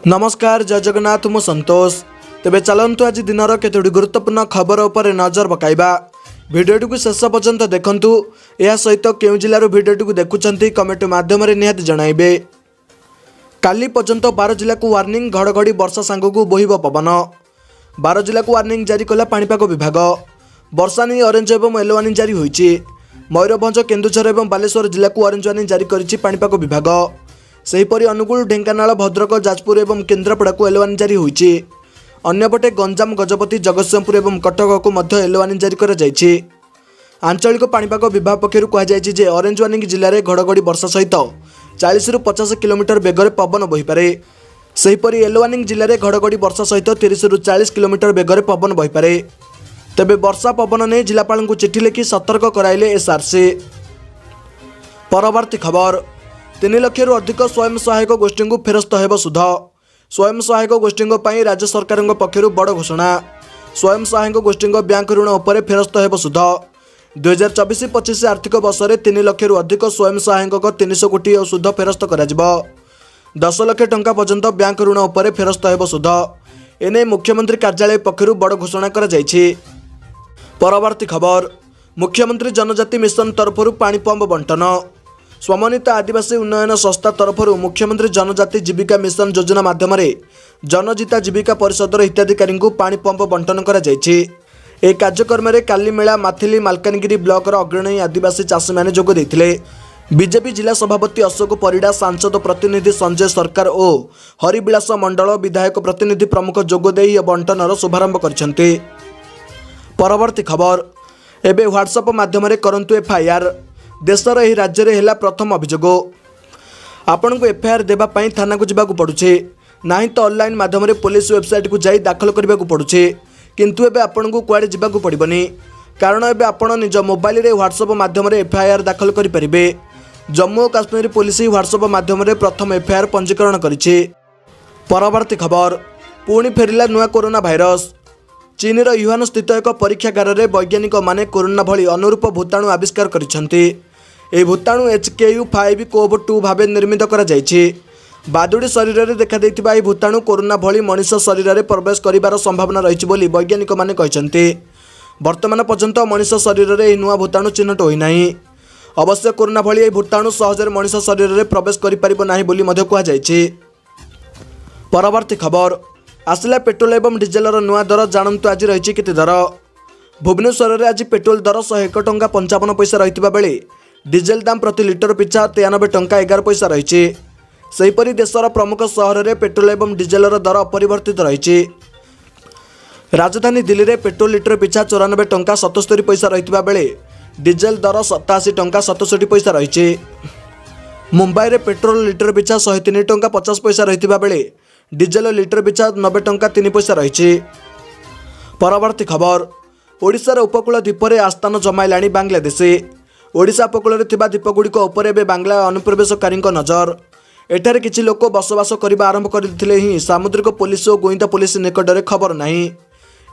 नमस्कार जय जगन्नाथ मु संतोष तेबे चलतु आज दिनर केतोटी गुरुत्वपूर्ण खबर उपर नजर पकाइबा। भिडियोटी को शेष पर्यंत देखंतु। यह सहित केउ जिल्लार भिडियोटी को देखुचंती कमेंट माध्यम निहाती जणाइबे। काली पर्यंत 12 जिला को वार्निंग घड़घड़ी वर्षा सांगू बोहिब पवन। 12 जिला को वार्निंग जारी कला पाणीपाग विभाग। वर्षा नहीं ऑरेंज और येलो वार्निंग जारी होईची। मयूरभंज केन्दुझर और बालेश्वर जिला को ऑरेंज वार्निंग जारी करिछि पाणीपाग विभाग। सेहीपरि अनुगुल ढेंकानाल भद्रक जाजपुर और केन्द्रापड़ा को येलो वार्निंग जारी होईची। अन्यपटे गंजाम गजपति जगतसिंहपुर और कटक को मध्य येलो वार्निंग जारी कर जाइछि। आंचलिक पाणीपाग विभाग पक्षर कहुଯାଇଛି जे ऑरेंज वार्निंग जिले में घड़घड़ी वर्षा सहित 40 ରୁ 50 किलोमीटर बेगर पवन बहीपे। सेहीपरि येलो वार्निंग जिले में घड़घड़ी वर्षा सहित 30 ରୁ 40 किलोमीटर बेगर पवन बहीपे। तेबे वर्षा पवन ने जिलापाल को चिठी लिखि सतर्क कराइले एसआरसी। परवर्ती खबर 3 लाख रु अधिक स्वयं सहायक गोष्ठी को फेरस्त हेब सुध। स्वयं सहायक गोष्ठी राज्य सरकार पक्षर बड़ घोषणा। स्वयं सहायक गोष्ठी बैंक ऋण उपर फेरस्त हेब सुध। 2024-25 आर्थिक वर्ष में 3 लाख रु अधिक स्वयं सहायक 300 कोटी और सुध फेरस्त कर 10 लाख टंका पर्यंत बैंक ऋण उपर फेरस्त हेब सुध। एने मुख्यमंत्री कार्यालय पक्षर बड़ घोषणा कर जाइछि। परवर्ती खबर मुख्यमंत्री जनजाति मिशन तरफ पानी पंप बंटन। समन्वित आदिवासी उन्नयन संस्था तरफ मुख्यमंत्री जनजाति जीविका मिशन योजना माध्यम जनजीता जीविका परिषदर हिताधिकारी को पानी पंप बंटन कर ए कार्यक्रम में कालीमेला माथिली मालकानगिरी ब्लॉक अग्रणी आदिवासी चाषी मैंने जोग देते। बीजेपी जिला सभापति अशोक परिड़ा, सांसद प्रतिनिधि संजय सरकार और हरिविलास मंडल विधायक प्रतिनिधि प्रमुख जोगदे बंटनर शुभारंभ करछन्ते। परवर्ती खबर एबे व्हाट्सएप माध्यम करंतु एफआईआर। देशर यह राज्य में है प्रथम अभियोग। आपण को एफआईआर देवाई थाना को जावाक पड़ुछे, नहीं तो ऑनलाइन माध्यम पुलिस वेबसाइट को जाई दाखल करने को पड़ुछे। किंतु एबे आपण को कुआडे जावाक पड़बनी, कारण एबे आपण निज मोबाइल रे व्हाट्सएप माध्यम एफआईआर दाखल करि परिबे। जम्मू और काश्मीर पुलिस व्हाट्सएप माध्यम प्रथम एफआईआर पंजीकरण करिछे। परवर्ती खबर पुणी फेरिला नुआ कोरोना भाइरस। चीनर युहान स्थित एक परीक्षागार में वैज्ञानिक माने कोरोना भली अनुरूप भूताणु आविष्कार करिसेंती। ए भूताणु HKU5CoV2 भाव निर्मित करा जायछि। बादुड़ी शरीर में देखा देइथिबा ए भूताणु कोरोना भली मनुष्य शरीर में प्रवेश करिवार संभावना रहिछि बोली वैज्ञानिक माने कहिसेंती। वर्तमान पर्यंत मनुष्य शरीर में नुआ भूताणु चिन्हट होई नाही। अवश्य कोरोना भली ए भूताणु सहजरे मनुष्य शरीर में प्रवेश करि परिबो नाही बोली मध्य कुहा जायछि। परवर्ती खबर आसला पेट्रोल एवं डीजेलर नुआ दर जानतु आज रही केते दर। भुवनेश्वर में आज पेट्रोल दर 101 टंका 55 पैसा रही बेले डीजेल दाम प्रति लिटर पिछा 93 टंका 11 पैसा रही। सेहीपरि देशर प्रमुख सहर में पेट्रोल एवं डीजेलर दर अपरिवर्तित रही। राजधानी दिल्ली में पेट्रोल लिटर पिछा 94 टंका 77 पैसा रही बेले डीजेल दर 87 टंका 67 पैसा रही। मुंबई में पेट्रोल लिटर पिछा 103 टंका 50 पैसा रही बेले डीजेल लिटर पिछा 90 टंका 3 पैसा रही। परवर्ती खबर ओडिशार उपकूल द्वीपर आस्थान जमाइला बांग्लादेश। ओडिशा उपकूल थिबा द्वीपगुड़िक उपर एबे बांग्ला अनुप्रवेशकारी नजर। एठारे किछि लोक बसवास करबा आरंभ करथिले ही सामुद्रिक पुलिस और गोइंदा पुलिस निकटरे खबर नाही।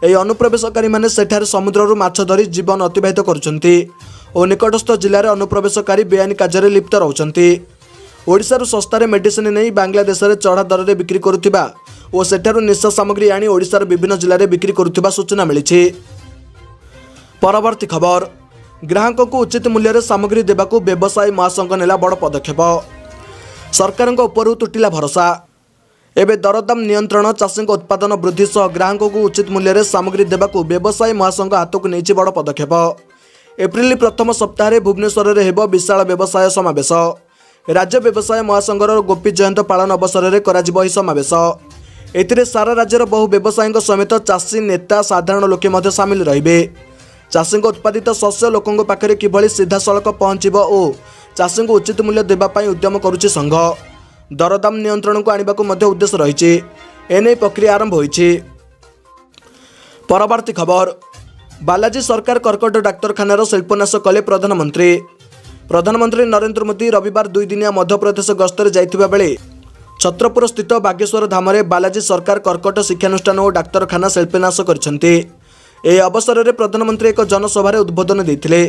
एही अनुप्रवेशकारी माने सेठारे समुद्ररू माछ धरी जीवन अतिबाहित करुछन्ति और निकटस्थ जिल्लार अनुप्रवेशकारी बेआईन कार्य लिप्त रहउछन्ति। ओडिशारू सस्तारे मेडिसिन नहीं बांग्लादेश में चढ़ा दर में बिक्री करुथिबा और सेठारू निशा सामग्री आनी ओडिशार विभिन्न जिले में बिक्री करुथिबा सूचना मिली। परवर्ती खबर ग्राहक को उचित मूल्य सामग्री देवाकू व्यवसायी महासंघ नेला बड़ पदक्षेप। सरकार उपरू तुटिला भरोसा। एबे दरदाम नियंत्रण, चाषी उत्पादन वृद्धि सह ग्राहक को उचित मूल्य सामग्री देवाकू व्यवसायी महासंघ हाथ को नहीं बड़ पदक्षेप। एप्रिल प्रथम सप्ताह भुवनेश्वर में हेब विशाल व्यवसाय समावेश। राज्य व्यवसाय महासंघर गोपी जयंत पालन अवसर में करा समावेश। एथिरे सारा राज्यर बहु व्यवसायी समेत चाषी नेता साधारण लोके मध्य सामिल रहिबे। चाषी उत्पादित शस्य लोकों पाखे किभली सीधासलख पहुँचब और चाषी को उचित मूल्य देवाई उद्यम करुछि संघ। दरदाम नियंत्रण को आने को उद्देश्य रही। एने प्रक्रिया आरंभ होइछि। परवर्ती खबर बालाजी सरकार कर्कट डाक्तरखानार शिल्पनाश कले प्रधानमंत्री। प्रधानमंत्री नरेंद्र मोदी रविवार 2 दिनिया मध्यप्रदेश गस्तर जाइथिबा बेले छत्रपुर स्थित बागेश्वर धाम में बालाजी सरकार कर्कट शिक्षानुष्ठान और डाक्तरखाना शिल्पनाश करछन्ते। ए अवसर में प्रधानमंत्री एक जनसभा उद्बोधन देते।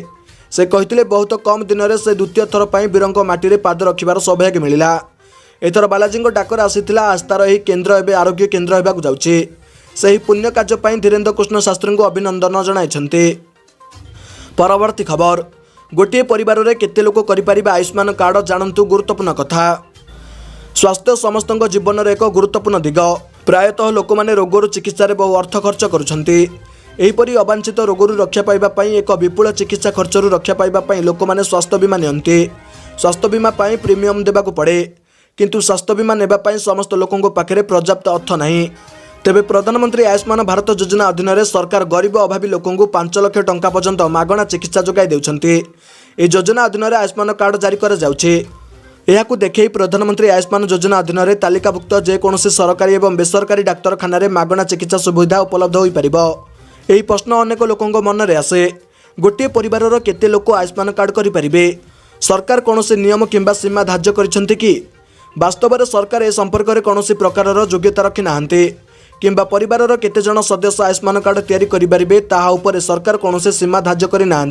से कहते बहुत कम दिन में से द्वितीय थर पर वीरंग माटी पाद रखिबार सौभाग्य मिला। एथर बालाजी डाकर आसीथिला आस्थार यह केन्द्र एवं आरोग्य केन्द्र होगा जाउछि। सही पुण्य कार्य पर धीरेन्द्र कृष्ण शास्त्री को अभिनंदन जणाइछन्ति। परवर्ती खबर, गोटे परिवार में केते लोक करिपारिबे आयुष्मान कार्ड जानतु गुरुत्वपूर्ण कथा। स्वास्थ्य समस्त जीवन एक गुरुत्वपूर्ण दिग। प्रायतः लोक मैंने रोगर चिकित्सा बहु अर्थ खर्च करुछन्ति। एहीपरि अवांछित रोगरू रक्षा पाइबा एक विपुल चिकित्सा खर्चरू रक्षा पाइबा लोक मैंने स्वास्थ्य बीमा नियंती। स्वास्थ्य बीमा पाई प्रीमियम देबाकू पड़े, किंतु स्वास्थ्य बीमा नेबापाई समस्त लोकों पाखे पर्याप्त अर्थ नहीं। तेबे प्रधानमंत्री आयुष्मान भारत योजना अधीन में सरकार गरीब अभावी लोकों 5 लाख टंका पर्यंत मागणा चिकित्सा जोगाई देउछन्ति। ए योजना अधीन में आयुष्मान कार्ड जारी कर जाउछि। एहाकू देखै प्रधानमंत्री आयुष्मान योजना अधीन में तालिकाभुक्त जेकोसी सरकारी एवं बेसरकारी डाक्तरखाना रे मागणा चिकित्सा सुविधा उपलब्ध हो पारिबो। एही प्रश्न अनेक लोकों मन में आसे, गोटे परिवार केते लोक आयुष्मान कार्ड करि परिबे? सरकार कौनसी नियम किंबा सीमा धार्य करिसेंति कि? वास्तव में सरकार ए संपर्क में कौन प्रकार योग्यता रखी ना किंबा परिवार केते जन सदस्य आयुष्मान कार्ड तैयारी करें ताहा उपर सरकार कौन सीमा धार्य करना।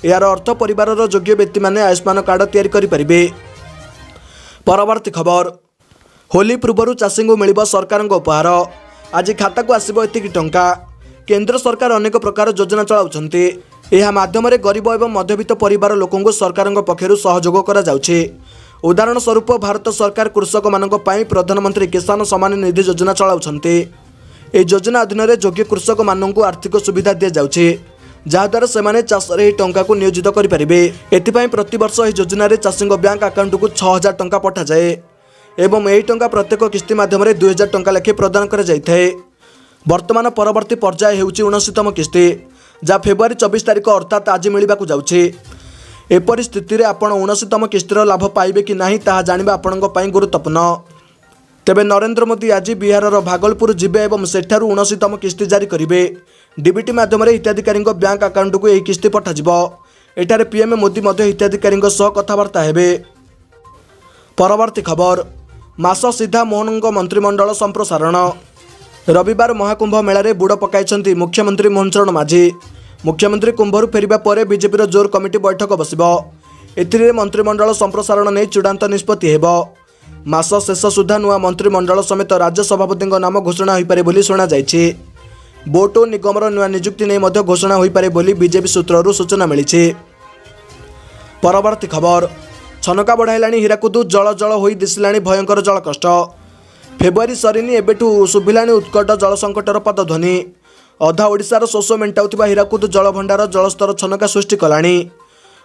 यार अर्थ परिवार योग्य व्यक्ति माने आयुष्मान कार्ड तैयारी करें। परवर्ती खबर, होली पूर्व चाषी को मिल सरकार उपहार। आज खाता को आसब एतिकी टंका। केंद्र सरकार अनेक प्रकार योजना चलाउछन्ति। यह माध्यम गरीब एवं मध्यवित्त परिवार लोकों सरकार पक्षर सहयोग करा जाउछि। उदाहरण स्वरूप भारत सरकार कृषक मानक पई प्रधानमंत्री किसान सम्मान निधि योजना चलाउछन्ति। ए योजना अधीन में योग्य कृषक मानक आर्थिक सुविधा दि जाउछि, जहाद्वारा सेमाने चाषर एही टंका को नियोजित करिपारिबे। एथिपाई प्रतिवर्ष एही योजना रे चाषी बैंक अकाउंट को 6000 टंका पठा जाए एवं एही टंका प्रत्येक किस्ती माध्यम 2000 टंका लेखे प्रदान कर जाइथाए। वर्तमान परवर्ती पर्याय हेउछि 79तम किस्ती, जहाँ फेब्रुआरी 24 तारिख अर्थात आज मिलवाकू जाउछि। एपरि स्थिति में आपण 79तम किस्तीर लाभ पाइबे कि नहीं ताहा जानिबा आपणक पई गुरुत्वपूर्ण। तेबे नरेंद्र मोदी आज बिहारर भागलपुर जिबे एवं सेठारु 79तम किस्ती जारी करिवे। डीबीटी माध्यम हिताधिकारी बैंक अकाउंट को यह किस्ती पठाजिबो। एठारे पीएम मोदी मध्य हिताधिकारी सह कथबार्ता हेबे। परवर्ती खबर, मास सीधा मोहन मंत्रिमंडल संप्रसारण। रविवार महाकुंभ मेला बुड़ पकाइछन्ति मुख्यमंत्री मोहन चरण माझी। मुख्यमंत्री कुंभरू फेरिबा परे बीजेपी जोर कमिटी बैठक बसिबो। एथिरे मंत्रिमंडल संप्रसारण नहीं चूड़ांत निष्पत्ति हेबो। मास शेष सुधा नुआ मंत्रिमंडल समेत राज्य सभापति नाम घोषणा हो पारे बोली शुणा जाइछि। बोर्ड और निगमर नुआ नियुक्ति नहीं मध्य घोषणा हो पारे बोली बीजेपी सूत्ररू सूचना मिलिछि। परवर्ती खबर, छनका बढ़ाइलाणी हीराकुदु जल जल होई दिसिलाणी भयंकर जल कष्ट। फेब्रुआरी सरीनी एबेठू सुभिलाणी उत्कट जल संकटर पदध्वनि। अधा ओडिशार शोष मेंटाउथिबा हीराकुद जलभंडार जलस्तर छनका सृष्टि कलाणी।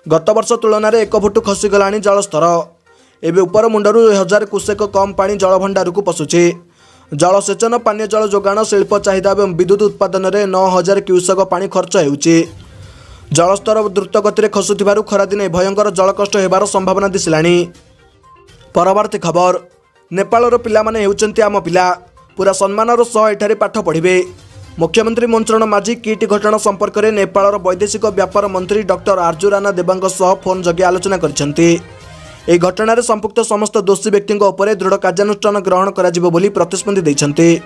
गत वर्ष तुलन में 1 फुट खसीगलाणी जलस्तर। एवं उपर मुंडरू 1000 कुसेक कम पानी जलभंडार को पशुछि। जलसेचन, पानीय जल जोगाण, शिल्प चाहिदा और विद्युत उत्पादन में 9000 क्यूसेक पानी खर्च होउछि। जलस्तर द्रुत गति में खसुथिबारु खरादिने भयंकर जलकष्ट हेबार संभावना दिसिलाणी। परवर्ती खबर, नेपालर पिलामाने हेउचन्ति आम पिला। पूरा सम्मानर सह एठारे पाठ पढ़िबे। मुख्यमंत्री मोहन चरण माझी किट घटना संपर्क में नेपालर वैदेशिक व्यापार मंत्री डॉक्टर आर्जु राणा देवांग सह फोन जगे आलोचना करिसेंति। एही घटना संपुक्त समस्त दोषी व्यक्ति दृढ़ कार्यानुष्ठान ग्रहण कराजिबो बोली प्रतिश्रुति दैछन्ति।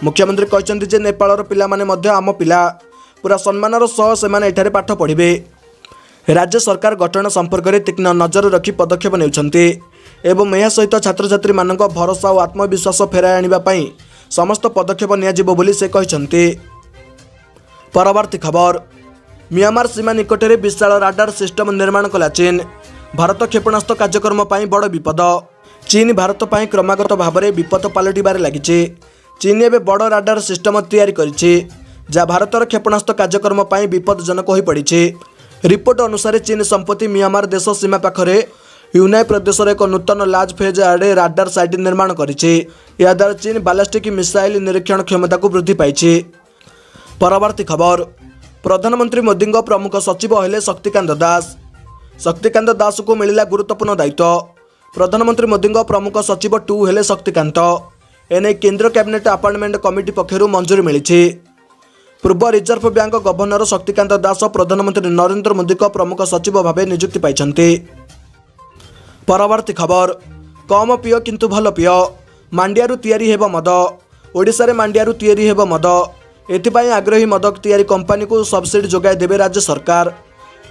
मुख्यमंत्री कहछन्ति जे नेपालर पिलामाने मध्य आम पिला। पूरा सम्मानर सह सेमाने एठारे पाठ पढ़िबे। राज्य सरकार घटना संपर्क में तीक्ष्ण नजर रखी पदक्षेप नेउछन्ति एवं यह सहित छात्र छात्री मानक भरोसा और आत्मविश्वास फेराई आनिबा पई समस्त पदक्षेप नियाजिबो बोली से कहछन्ति। परवर्ती खबर, म्यांमार सीमा निकट में विशाल राडार सिस्टम निर्माण कला चीन। भारत क्षेपणास्त्र कार्यक्रम पर बड़ विपद। चीन भारत पर क्रमागत भाव में विपद पलटिबार लगी। चीन एवं बड़ राडार सिस्टम तैयारी करिछि, जहाँ भारतर क्षेपणास्त्र कार्यक्रम पर विपदजनक हो पड़ी। रिपोर्ट अनुसार चीन संप्रति म्यांमार देश सीमा पाखरे यूनाई प्रदेश एक नूतन लार्ज फेज आड़े राडार साइट निर्माण करिछि। या द्वारा चीन बालास्टिक मिसाइल निरीक्षण क्षमता को वृद्धि पाइछि। परवर्ती खबर, प्रधानमंत्री मोदी प्रमुख सचिव हेले शक्तिकांत दास। शक्तिकांत दास को मिला गुरुत्वपूर्ण दायित्व। प्रधानमंत्री मोदी प्रमुख सचिव 2 हेले शक्तिकांत। एने केंद्र कैबिनेट अपॉइंटमेंट कमिटी पक्षरु मंजूरी मिली। पूर्व reserve bank governor Shaktikanta Das प्रधानमंत्री नरेंद्र मोदी प्रमुख सचिव भाव नियुक्ति पाइछन्ति। परवर्ती खबर, कम पिय किंतु भल पिय। मांडियारू तैयारी हेब मद। ओडिशा रे मांडियारू तैयारी हेब मद। एथिपाई आग्रही मद तैयारी कंपनी को सब्सिडी जोगाई देवे राज्य सरकार।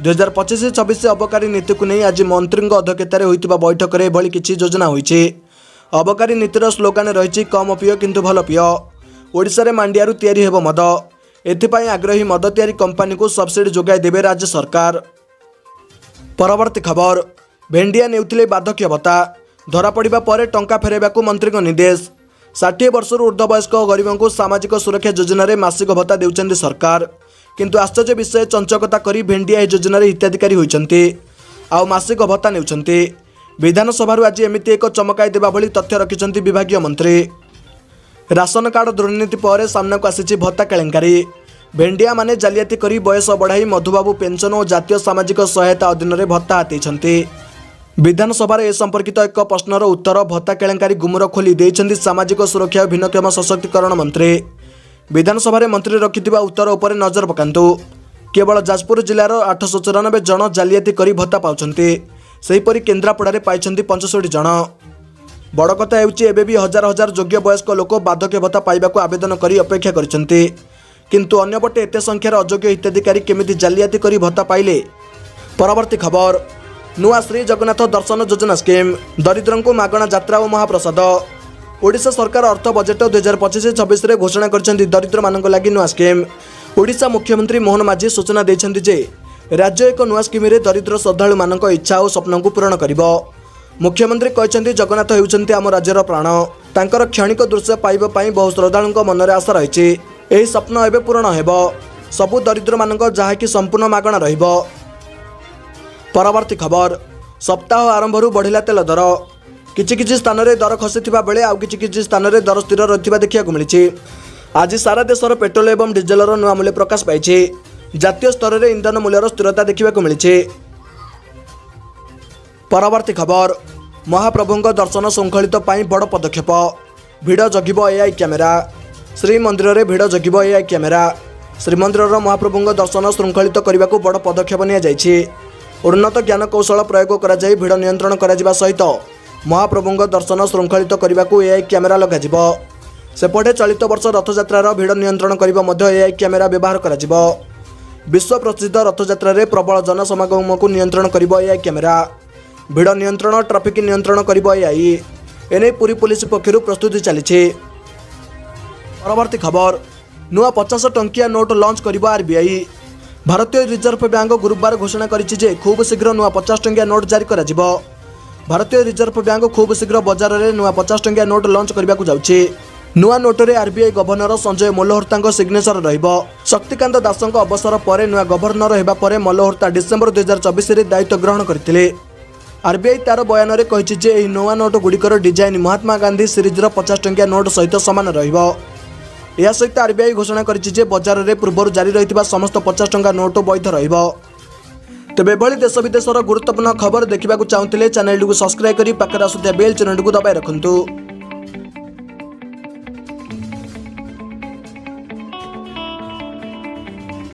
2025-26 अबकारी नीति को नहीं आज मंत्री अध्यक्षतार होइतिबा बैठक में एभली किछि योजना होइछि। अबकारी नीतिर स्लोगान रही कम पियो किंतु भल पियो। ओडिशा रे मांडियारू तैयारी हेबो मद। एथिपाई आग्रही मद तैयारी कंपनी को सब्सिडी जोगाई देबे राज्य सरकार। परवर्ती खबर भेंडिया नेउथिले बार्धक्य भत्ता धरा पड़िबा परे टंका फेराइबाकू मंत्री को निर्देश। 60 वर्ष ऊर्ध्व वयस्क गरीबों को सामाजिक सुरक्षा योजना रे मासिक भत्ता देउचंदी सरकार। किंतु आश्चर्य विषय चंचकता करी भेंडिया योजना रे हिताधिकारी होइचंती आउ मासिक भत्ता नेउचंती। विधानसभा आज एमिति एक चमकाई देबा भली तथ्य रखिचंती विभागीय मंत्री। राशन कार्ड दुर्नीति पर सामना को आसीची भत्ता केलेंकारी। भेंडिया माने जालियाती करी बयस बढ़ाई मधुबाबू पेंशन और जातीय सामाजिक सहायता अधीन में भत्ता हातेइछंती। विधानसभा ए संपर्कित एक प्रश्नर उत्तर भत्ता केलेंकारी गुमुर खोली देइछंती सामाजिक सुरक्षा और भिन्नक्षम सशक्तिकरण मंत्री। विधानसभा मंत्री रखिथिबा उत्तर उपर नजर पकांतु। केवल जाजपुर जिलार 894 जन जालियाती करी भत्ता पाउछंती। सेहीपरि केन्द्रापड़ारे पाइछंती 65 जन। बड़ कथा हेउची एबे भी हजार हजार योग्य वयस्क लोक बार्धक्य भत्ता पाइबाकू आवेदन करी अपेक्षा करिसंती। किंतु अन्यपटे एते संख्यार अयोग्य हिताधिकारी केमिति जालियाती करी भत्ता पाइले। परवर्ती खबर नुआ श्री जगन्नाथ दर्शन योजना स्कीम दरिद्रों को मागणा यात्रा और महाप्रसाद। ओडिशा सरकार अर्थ बजेट 2025-26 रे घोषणा करछंती दरिद्र मानक लागि नुआ स्कीम। ओडिशा मुख्यमंत्री मोहन माझी सूचना दैछंती जे राज्य एक नुआ स्कीम रे दरिद्र श्रद्धालु मानक इच्छा और स्वप्न को पूरण करिवो। मुख्यमंत्री कहते जगन्नाथ हेउचंती आम राज्यर प्राण। तांकर क्षणिक दृश्य पाइबा पई बहु श्रद्धालुंक मनरे आशा रहिछि। एही स्वप्न एबे पूरण हेबो। सबु दरिद्र मानक जहाँकि संपूर्ण मागणा रहिबो। परवर्ती खबर सप्ताह आरंभरू बढ़िला तेल दर। किछि स्थान रे दर खसिथिबा बेले आउ किछि स्थान रे दर स्थिर रहिथिबा देखिया मिलिछि। आज सारा देशर पेट्रोल एवं डिजेलर नुआ मूल्य प्रकाश पाइछि। जातीय स्तर रे इंधन मूल्यर स्थिरता देखिबा मिलिछि। परवर्ती खबर महाप्रभुंक दर्शन श्रृंखलित पाई बड़ पदक्षेप। भिड़ जगिब एआई कैमेरा। श्रीमंदिर रे भिड़ जगिब एआई कैमेरा। श्रीमंदिर महाप्रभुंक दर्शन श्रृंखलित करने को बड़ पदक्षेप निया जायछि। उन्नत ज्ञान कौशल प्रयोग करा जाय भिड़ नियंत्रण करा जिबा सहित महाप्रभुंक दर्शन श्रृंखलित करने को एआई कैमेरा लगाजिब। सेपटे चलित वर्ष रथयात्रार भिड़ नियंत्रण करने मध्य एआई कैमेरा व्यवहार करा जिब। विश्व प्रसिद्ध रथयात्रा रे प्रबल जनसमागम को नियंत्रण करिब एआई कैमेरा। भिड़ नियंत्रण ट्राफिक नियंत्रण करिब एआई। एने पूरी पुलिस पक्षरु प्रस्तुति चली। परवर्ती खबर नुआ 50 टंकिया नोट लॉन्च करिब आरबीआई। भारतीय रिजर्व बैंक गुरुवार घोषणा करिछि जे खूब शीघ्र नुआ 50 टंकिया नोट जारी करा जिवो। भारतीय रिजर्व बैंक खूब शीघ्र बाजार रे नुआ 50 टंकिया नोट लॉन्च करबा को जाउछि। नुआ नोट रे RBI governor Sanjay Malhotra signature रहिबो। शक्तिकांत दासଙ୍କ अवसर पर नुआ गवर्नर हेबा पर मल्होत्रा डिसेंबर 2024 रे दायित्व ग्रहण करथिले। आरबीआई तार बयान रे कहिछि जे एही नुआ नोट गुड़िकर डिजाइन महात्मा गांधी सीरीजर 50 टंकिया नोट सहित सामान रहिबो। या सहित आरबीआई घोषणा करिछि जे बाजार रे पूर्व जारी रहितबा समस्त 50 टंका नोट वैध रहिबो। तेबे भली देश विदेशर गुरुत्वपूर्ण खबर देखिबाकू चाहुथिले चैनल को सब्सक्राइब करी पाखरे आसुथिया बेल चिन्ह को दबाई रखंतु।